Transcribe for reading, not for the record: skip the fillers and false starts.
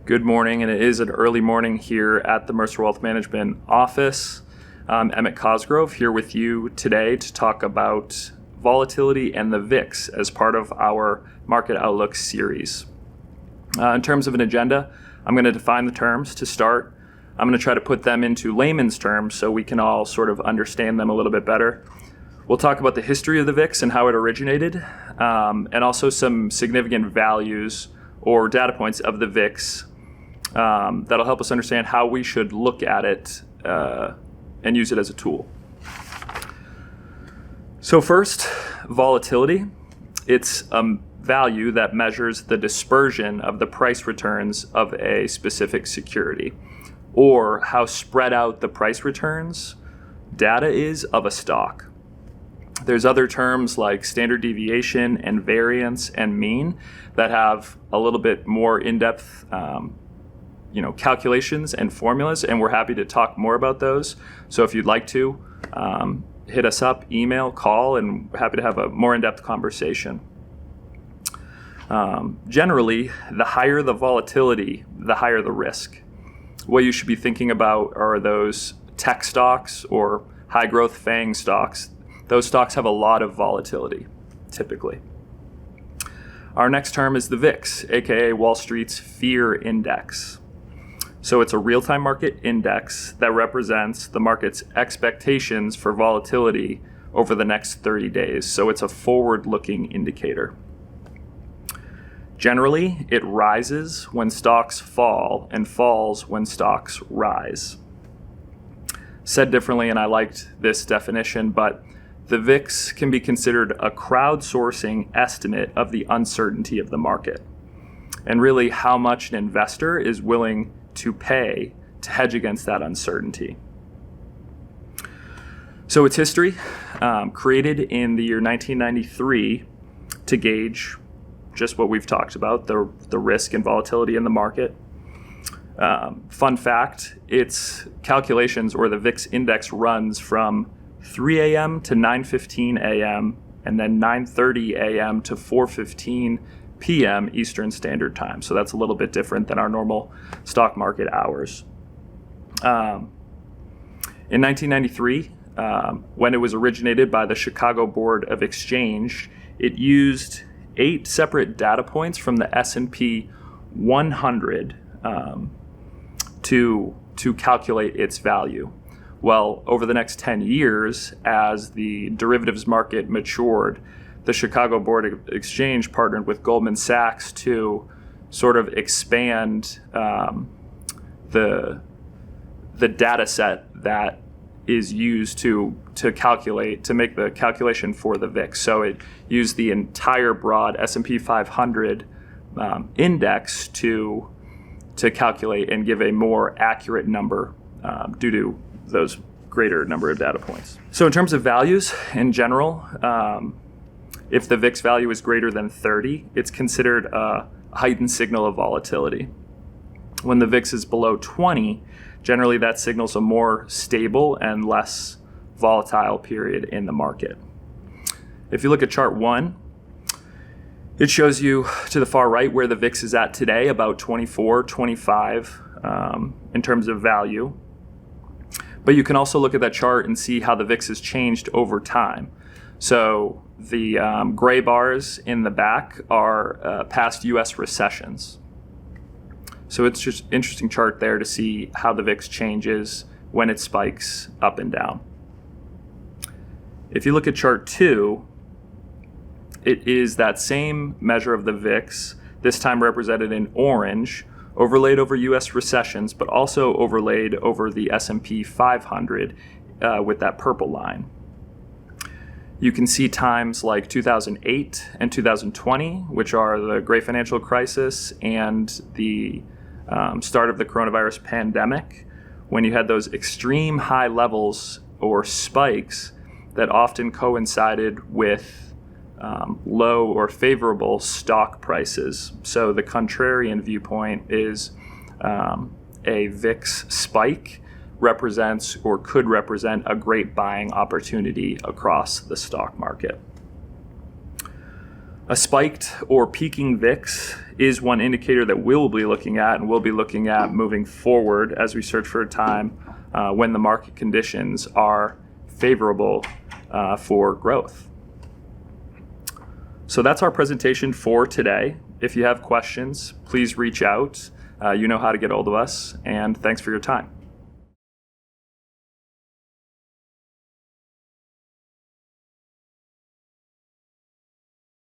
Good morning, and it is an early morning here at the Mercer Wealth Management office. I'm Emmett Cosgrove here with you today to talk about volatility and the VIX as part of our Market Outlook series. In terms of an agenda, I'm going to define the terms to start. I'm going to try to put them into layman's terms so we can all sort of understand them a little bit better. We'll talk about the history of the VIX and how it originated, and also some significant values or data points of the VIX that'll help us understand how we should look at it and use it as a tool. So first, volatility. It's a value that measures the dispersion of the price returns of a specific security, or how spread out the price returns data is of a stock. There's other terms like standard deviation and variance and mean that have a little bit more in-depth calculations and formulas, and we're happy to talk more about those. So if you'd like to, hit us up, email, call, and we're happy to have a more in-depth conversation. Generally, the higher the volatility, the higher the risk. What you should be thinking about are those tech stocks or high growth FANG stocks. Those stocks have a lot of volatility, typically. Our next term is the VIX, aka Wall Street's Fear Index. So it's a real-time market index that represents the market's expectations for volatility over the next 30 days. So it's a forward-looking indicator. Generally, it rises when stocks fall and falls when stocks rise. Said differently, and I liked this definition, but the VIX can be considered a crowdsourcing estimate of the uncertainty of the market, and really how much an investor is willing to pay to hedge against that uncertainty. So its history, created in the year 1993 to gauge just what we've talked about, the risk and volatility in the market. Fun fact, its calculations, or the VIX index, runs from 3 a.m. to 9:15 a.m. and then 9:30 a.m. to 4:15 p.m. Eastern Standard Time. So that's a little bit different than our normal stock market hours. In 1993, when it was originated by the Chicago Board of Exchange, it used 8 separate data points from the S&P 100 to calculate its value. Well, over the next 10 years, as the derivatives market matured, the Chicago Board of Exchange partnered with Goldman Sachs to sort of expand the data set that is used to make the calculation for the VIX. So it used the entire broad S&P 500 index to calculate and give a more accurate number due to those greater number of data points. So in terms of values in general, if the VIX value is greater than 30, it's considered a heightened signal of volatility. When the VIX is below 20, generally that signals a more stable and less volatile period in the market. If you look at chart 1, it shows you to the far right where the VIX is at today, about 24, 25 in terms of value. But you can also look at that chart and see how the VIX has changed over time. So the gray bars in the back are past U.S. recessions. So it's just an interesting chart there to see how the VIX changes when it spikes up and down. If you look at chart 2, it is that same measure of the VIX, this time represented in orange, overlaid over U.S. recessions, but also overlaid over the S&P 500 with that purple line. You can see times like 2008 and 2020, which are the Great Financial Crisis and the start of the coronavirus pandemic, when you had those extreme high levels or spikes that often coincided with low or favorable stock prices. So the contrarian viewpoint is a VIX spike represents or could represent a great buying opportunity across the stock market. A spiked or peaking VIX is one indicator that we'll be looking at and we'll be looking at moving forward as we search for a time when the market conditions are favorable for growth. So that's our presentation for today. If you have questions, please reach out. You know how to get hold of us, and thanks for your time.